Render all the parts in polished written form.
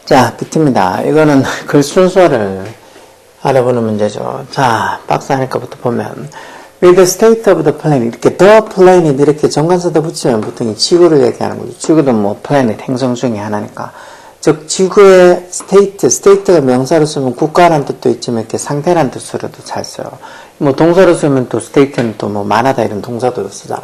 자, 비트입니다. 이거는 글 순서를 알아보는 문제죠. 자, 박스 안에 거부터 보면 with the state of the planet 이렇게 the planet 이렇게 정관사도 붙이면 보통 지구를 얘기하는 거죠. 지구도 뭐 planet 행성 중에 하나니까. 즉 지구의 state가 명사로 쓰면 국가라는 뜻도 있지만 이렇게 상태라는 뜻으로도 잘 써요. 뭐 동사로 쓰면 또 state는 또 뭐 많아다 이런 동사도 쓰잖아.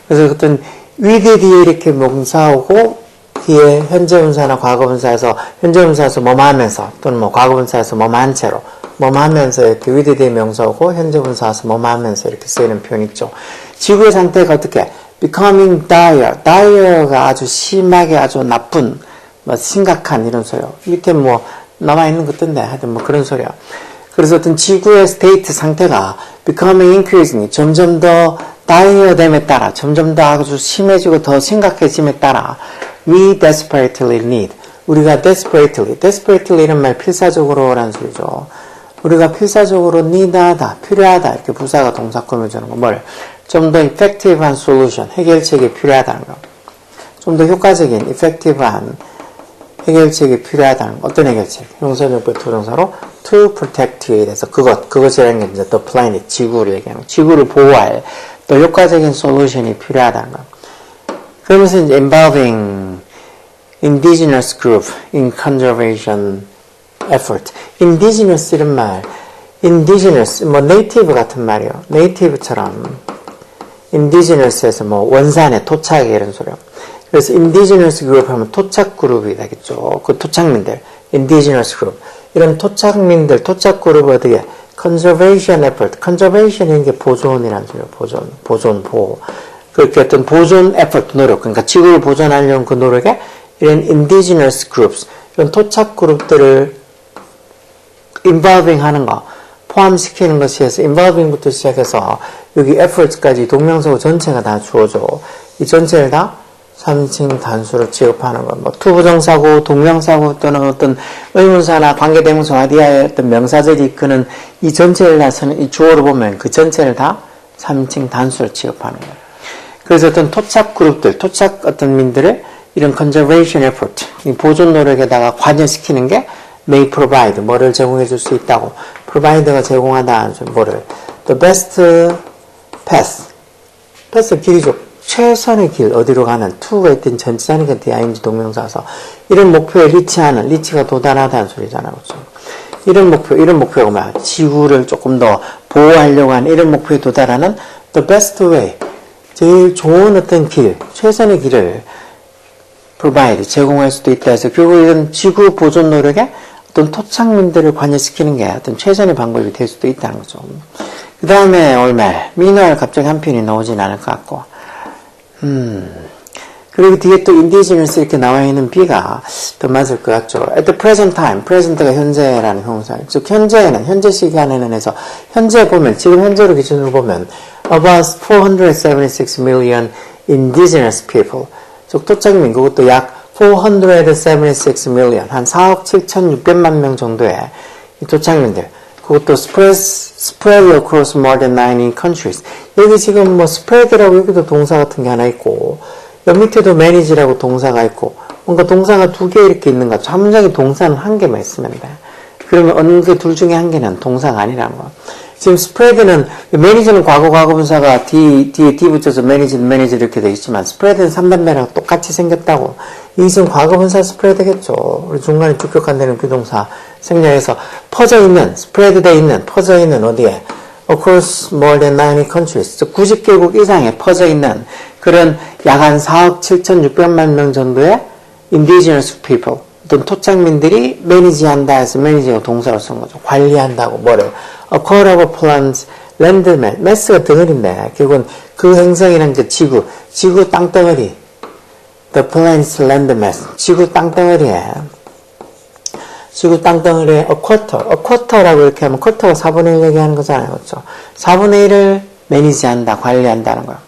그래서 어떤 with 뒤에 이렇게 명사하고 뒤에 현재분사나 과거분사에서 현재분사에서 뭐뭐 하면서 또는 뭐 과거분사에서 뭐뭐 한 채로 뭐뭐 하면서 이렇게 with 뒤에 명사하고 현재분사에서 뭐뭐 하면서 이렇게 쓰이는 표현 있죠. 지구의 상태가 어떻게 becoming dire가 아주 심하게 아주 나쁜 뭐 심각한 이런 소리요. 밑에 뭐 남아있는 것던데 하여튼 뭐 그런 소리야. 그래서 어떤 지구의 state 상태가 becoming increasing 점점 더 dire됨에 따라 점점 더 아주 심해지고 더 심각해짐에 따라 we desperately need 우리가 desperately 이런 말 필사적으로 라는 소리죠. 우리가 필사적으로 need하다 필요하다 이렇게 부사가 동사 꾸며주는 거 뭘 좀 더 effective한 solution 해결책이 필요하다는 거 좀 더 효과적인 effective한 해결책이 필요하다는 거. 어떤 해결책? 형사정보의 투정사로 to protect에 대해서 그것이라는 게 이제 the planet, 지구를 얘기하는 거. 지구를 보호할 또 효과적인 솔루션이 필요하다는 거. 그러면서 이제 involving indigenous group in conservation effort. indigenous 이런 말, indigenous, 뭐 native 같은 말이요. native처럼 indigenous에서 뭐 원산에 토착 이런 소리요. 그래서 indigenous group 하면 토착 그룹이 되겠죠. 그 토착민들, indigenous group. 이런 토착민들, 토착 그룹을 어떻게 conservation effort, conservation인 게 보존이라는 소리예요. 보존, 보호. 그렇게 어떤 보존 effort, 노력, 그러니까 지구를 보존하려는 그 노력에 이런 indigenous groups, 이런 토착 그룹들을 involving 하는 거, 포함시키는 것이 해서 involving부터 시작해서 여기 efforts까지 동명사고 전체가 다 주어져. 이 전체를 다 3인칭 단수로 취급하는 것. 뭐 투부정사고 동명사고 또는 어떤 의문사나 관계대명사 어디에 어떤 명사절이 이끄는 이 전체를 다 쓰는 이 주어로 보면 그 전체를 다 3인칭 단수로 취급하는 거예요. 그래서 어떤 토착 그룹들, 토착 어떤 민들을 이런 conservation effort, 이 보존 노력에다가 관여시키는 게 may provide, 뭐를 제공해 줄 수 있다고. provide가 제공하다, 뭐를. the best path. path 길이죠. 최선의 길, 어디로 가는, to가 있든 전치사니까 ing 동명사서. 이런 목표에 리치하는, 리치가 도달하다는 소리잖아요. 그렇죠? 이런 목표가 뭐야? 지구를 조금 더 보호하려고 하는 이런 목표에 도달하는 the best way. 제일 좋은 어떤 길, 최선의 길을 provide, 제공할 수도 있다 해서 결국 이런 지구 보존 노력에 어떤 토착민들을 관여시키는 게 어떤 최선의 방법이 될 수도 있다는 거죠. 그 다음에 올말, 민화를 갑자기 한 편이 나오진 않을 것 같고, 그리고 뒤에 또 indigenous 이렇게 나와 있는 B가 더 맞을 것 같죠. At the present time, present가 현재라는 형사. 즉, 현재에는, 현재 시간에는 해서, 현재 보면, 지금 현재로 기준으로 보면, about 476 million indigenous people. 즉, 토착민, 그것도 약 476 million, 한 4억 7,600만 명 정도의 이 토착민들. 그것도 spread across more than 90 countries. 여기 지금 뭐 spread라고 여기도 동사 같은 게 하나 있고, 옆 밑에도 manage라고 동사가 있고, 뭔가 동사가 두 개 이렇게 있는 것 같죠. 한 문장에 동사는 한 개만 있으면 돼. 그러면 어느 게 둘 중에 한 개는 동사가 아니라는 거야. 지금 spread는, manage는 과거분사가 뒤에 D 붙여서 manage 이렇게 되어 있지만, spread는 3단배랑 똑같이 생겼다고. 이 지금 과거분사 spread겠죠. 우리 중간에 주격한다는 비동사 생략해서 퍼져 있는, spread 돼 있는, 퍼져 있는 어디에? across more than 90 countries. 즉 90개국 이상에 퍼져 있는 그런 약 한 4억 7,600만 명 정도의 indigenous people. 어떤 토착민들이 매니지한다 해서 매니지가 동사로 쓴 거죠. 관리한다고 뭐를. aquatic plants, land mass가 덩어리인데 결국은 그 행성이란 게 지구 땅덩어리. the planet's land mass. 지구 땅덩어리에 a quarter라고 이렇게 하면 quarter가 4분의 1 얘기하는 거잖아요. 그렇죠? 4분의 1을 매니지한다, 관리한다는 거예요.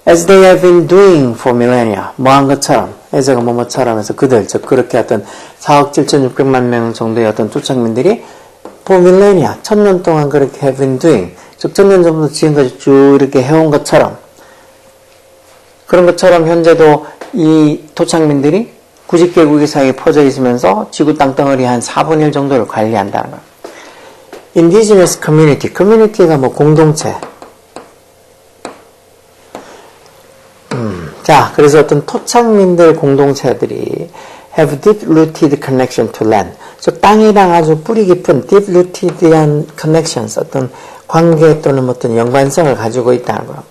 As they have been doing for millennia. 뭐 한 것처럼, 에서가 뭐뭐처럼 해서 그들, 즉 그렇게 어떤 4억 7,600만 명 정도의 어떤 토착민들이 for millennia, 1000년 동안 그렇게 have been doing, 즉 천년전부터 지금까지 쭉 이렇게 해온 것처럼, 그런 것처럼 현재도 이 토착민들이 90개국 이상에 퍼져 있으면서 지구 땅덩어리 한 4분의 1 정도를 관리한다는 거예요. Indigenous community, community가 뭐 공동체. 자, 그래서 어떤 토착민들 공동체들이 have deep-rooted connection to land. 즉 땅이랑 아주 뿌리 깊은 deep-rooted한 connections, 어떤 관계 또는 어떤 연관성을 가지고 있다는 거예요.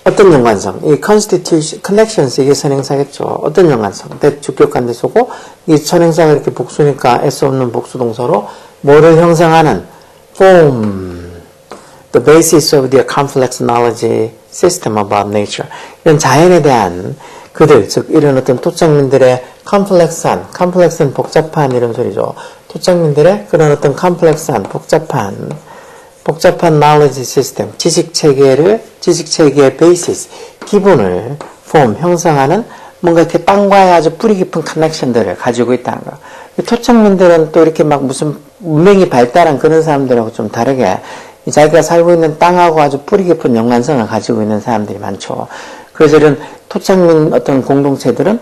어떤 연관성? 이 constitution, connections, 이게 선행사겠죠. 어떤 연관성? 주격관대 쓰고, 이 선행사가 이렇게 복수니까 S 없는 복수동사로 뭐를 형성하는? form the basis of their complex knowledge system about nature. 이런 자연에 대한 그들, 즉 이런 어떤 토착민들의 complex한 복잡한 이런 소리죠. 토착민들의 그런 어떤 complex한 복잡한 knowledge system, 지식체계의 basis, 기본을 form, 형성하는 뭔가 이렇게 땅과의 아주 뿌리 깊은 커넥션들을 가지고 있다는 거예요. 토착민들은 또 이렇게 막 무슨 문명이 발달한 그런 사람들하고 좀 다르게 자기가 살고 있는 땅하고 아주 뿌리 깊은 연관성을 가지고 있는 사람들이 많죠. 그래서 이런 토착민 어떤 공동체들은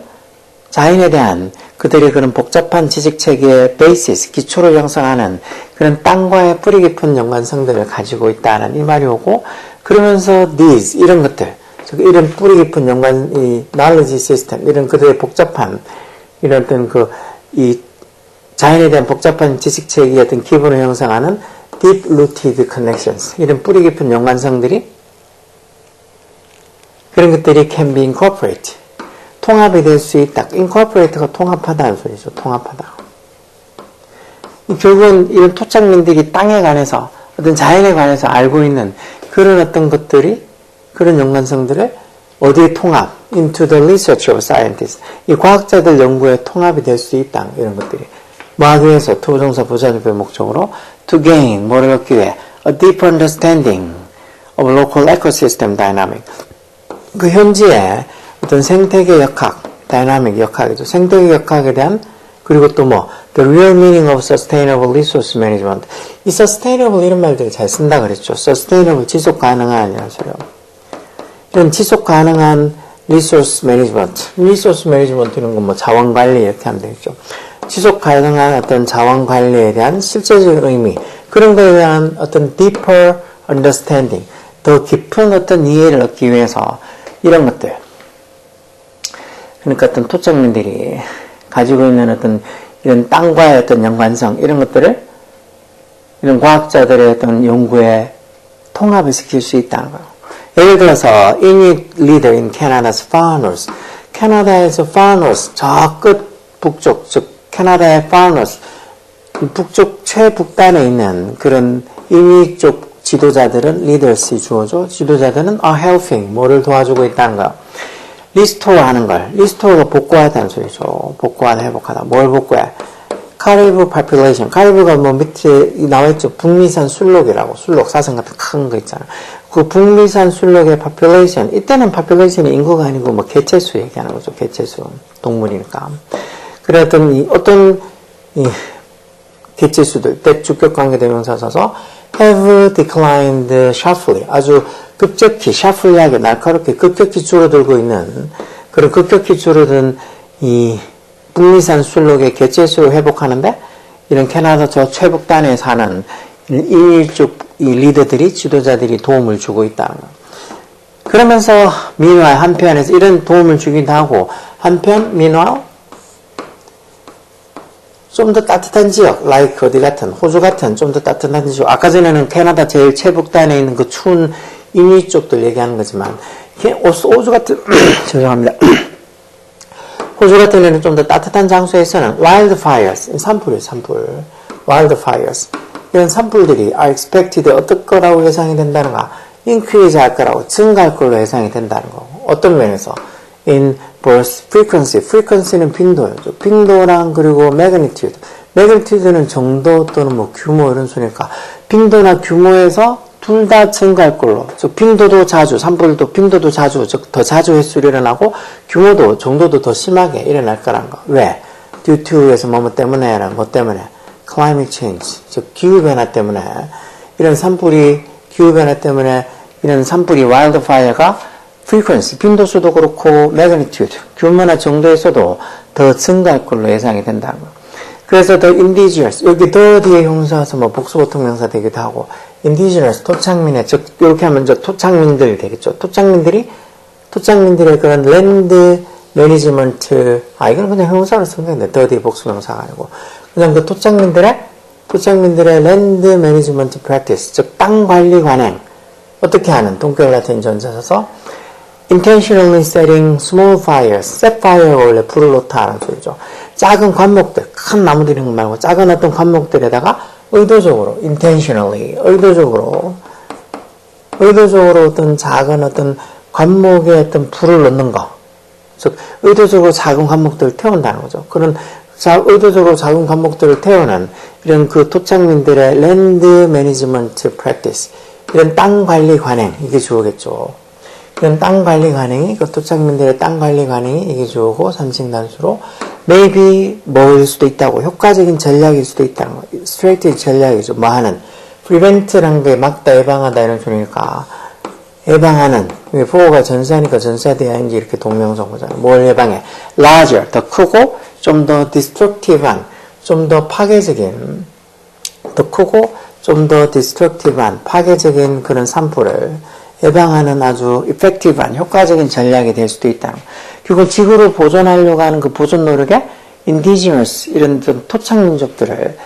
자연에 대한 그들의 그런 복잡한 지식체계의 베이시스, 기초를 형성하는 그런 땅과의 뿌리 깊은 연관성들을 가지고 있다는 이 말이 오고, 그러면서 these, 이런 것들, 즉 이런 뿌리 깊은 이 knowledge system, 이런 그들의 복잡한 이런 어떤 이 자연에 대한 복잡한 지식체계의 어떤 기본을 형성하는 deep-rooted connections, 이런 뿌리 깊은 연관성들이, 그런 것들이 can be incorporated, 통합이 될 수 있다. incorporate가 통합하다는 소리죠. 통합하다. 결국은 이런 토착민들이 땅에 관해서, 어떤 자연에 관해서 알고 있는 그런 어떤 것들이, 그런 연관성들을 어디에 통합, into the research of scientists, 이 과학자들 연구에 통합이 될 수 있다. 이런 것들이. 뭐 하기 위해서 투부정사 부사절의 목적으로 to gain, 뭐를 얻기 위해 a deep understanding of local ecosystem dynamic. 그 현지의 어떤 생태계 역학, 다이나믹 역학이죠. 생태계 역학에 대한, 그리고 또 뭐 the real meaning of sustainable resource management. 이 sustainable 이런 말들을 잘 쓴다 그랬죠. sustainable, 지속 가능한 이런 소리요. 이런 지속 가능한 resource management, resource management 이런 건 뭐 자원 관리 이렇게 하면 되겠죠. 지속 가능한 어떤 자원 관리에 대한 실제적인 의미, 그런 거에 대한 어떤 deeper understanding, 더 깊은 어떤 이해를 얻기 위해서 이런 것들. 그러니까 어떤 토착민들이 가지고 있는 어떤 이런 땅과의 어떤 연관성, 이런 것들을 이런 과학자들의 어떤 연구에 통합을 시킬 수 있다는 거예요. 예를 들어서 Inuit leader in Canada's far north, 캐나다에서 far north, 저 끝 북쪽, 즉 캐나다의 far north, 북쪽 최북단에 있는 그런 이누이트 쪽 지도자들은 leaders이 주어져, 지도자들은 are helping, 뭐를 도와주고 있다는 거예요. 리스토어 하는 걸, 리스토어가 복구하다는 소리죠. 복구하다, 회복하다. 뭘 복구해? 카리브 population. 카리브가 뭐 밑에 나와있죠. 북미산 순록이라고. 순록, 사슴 같은 큰 거 있잖아. 그 북미산 순록의 population. 이때는 population이 인구가 아니고 뭐 개체수 얘기하는 거죠. 개체수. 동물이니까. 그래 어떤 개체수들, 때 주격 관계 대명사 써서 have declined sharply. 아주 급격히, 샤플리하게, 날카롭게, 급격히 줄어들고 있는, 그런 급격히 줄어든 이 북미산 순록의 개체수를 회복하는데, 이런 캐나다 저 최북단에 사는 일쪽 이 리더들이, 지도자들이 도움을 주고 있다는 거예요. 그러면서, meanwhile, 한편에서 이런 도움을 주기도 하고, 한편, meanwhile, 좀 더 따뜻한 지역, like 어디 같은, 호주 같은 좀 더 따뜻한 지역. 아까 전에는 캐나다 제일 최북단에 있는 그 추운 이누이 쪽들 얘기하는 거지만, 호주 같은, 죄송합니다. 호주 같은 데는 좀 더 따뜻한 장소에서는 wildfires, 산불이에요, 산불. wildfires. 이런 산불들이 are expected 어떨 거라고 예상이 된다는가? increase 할 거라고, 증가할 걸로 예상이 된다는 거. 어떤 면에서? in both frequency는 빈도예요. 빈도랑 그리고 magnitude. magnitude는 정도 또는 뭐 규모 이런 소리니까 빈도나 규모에서 둘 다 증가할 걸로. 즉 빈도도 자주, 산불도 빈도도 자주, 즉 더 자주 횟수로 일어나고 규모도 정도도 더 심하게 일어날 거라는 거. 왜? due to에서 뭐뭐 때문에라는 뭐 때문에 climate change, 즉 기후 변화 때문에 이런 산불이 기후변화 때문에 이런 산불이 와일드파이어가 frequency, 빈도수도 그렇고 magnitude, 규모나 정도에서도 더 증가할 걸로 예상이 된다는 거. 그래서 the indigenous, 여기 the 뒤에 형사서 뭐 복수보통명사 되기도 하고 indigenous, 토착민의, 즉 이렇게 하면 저 토착민들 되겠죠. 토착민들의 그런 land management, 이건 그냥 형사로 쓰면 되는데 the 뒤에 복수명사가 아니고 그냥 그 토착민들의 land management practice, 즉 땅 관리 관행 어떻게 하는 동격 라틴 전자서서 intentionally setting small fires, set fire 원래 불을 놓다라는 소리죠. 작은 관목들, 큰 나무들 이런 거 말고 작은 어떤 관목들에다가 의도적으로, intentionally, 의도적으로 어떤 작은 어떤 관목에 어떤 불을 넣는 거. 즉, 의도적으로 작은 관목들을 태운다는 거죠. 그런 의도적으로 작은 관목들을 태우는 이런 그 토착민들의 land management practice, 이런 땅 관리 관행, 이게 주어겠죠. 이런 땅 관리 관행이, 그 토착민들의 땅 관리 관행이 이게 주어고, 삼식 단수로, maybe 뭐일 수도 있다고, 효과적인 전략일 수도 있다는 거. strategy 전략이죠. 뭐 하는. prevent란 게 막다, 예방하다 이런 소리니까, 예방하는. 이게 보호가 전사니까 전사대야인지 이렇게 동명성어잖아요. 뭘 예방해? larger, 더 크고, 좀 더 destructive한, 좀 더 파괴적인, 더 크고, 좀 더 destructive한, 파괴적인 그런 산불을 예방하는 아주 effective한, 효과적인 전략이 될 수도 있다는 거. 결국 지구를 보존하려고 하는 그 보존 노력에 indigenous, 이런 좀 토착민족들을,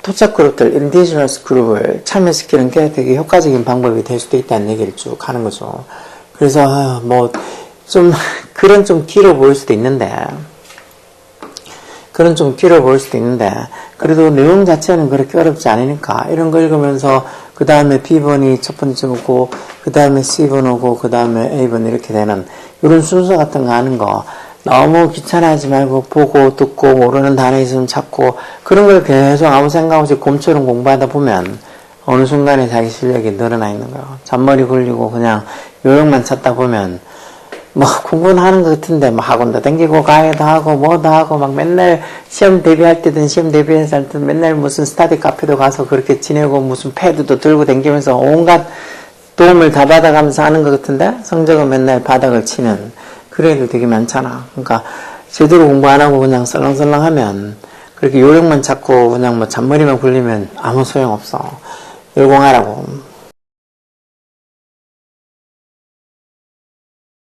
토착그룹들, indigenous 그룹을 참여시키는 게 되게 효과적인 방법이 될 수도 있다는 얘기를 쭉 하는 거죠. 그래서, 그런 좀 길어 보일 수도 있는데, 그래도 내용 자체는 그렇게 어렵지 않으니까, 이런 거 읽으면서, 그 다음에 B번이 첫 번째 오고, 그 다음에 C번 오고, 그 다음에 A번 이렇게 되는, 이런 순서 같은 거 하는 거, 너무 귀찮아하지 말고, 보고, 듣고, 모르는 단어 있으면 찾고, 그런 걸 계속 아무 생각 없이 곰처럼 공부하다 보면, 어느 순간에 자기 실력이 늘어나 있는 거예요. 잔머리 굴리고, 그냥 요령만 찾다 보면, 공부는 하는 것 같은데, 학원도 댕기고, 강의도 하고, 뭐도 하고, 맨날 시험 대비할 때든, 시험 대비해서 할 때든, 맨날 무슨 스터디 카페도 가서 그렇게 지내고, 무슨 패드도 들고 댕기면서 온갖 도움을 다 받아가면서 하는 것 같은데, 성적은 맨날 바닥을 치는, 그런 애들 되게 많잖아. 그러니까, 제대로 공부 안 하고 그냥 설렁설렁 하면, 그렇게 요령만 찾고, 그냥 잔머리만 굴리면 아무 소용 없어. 열공하라고.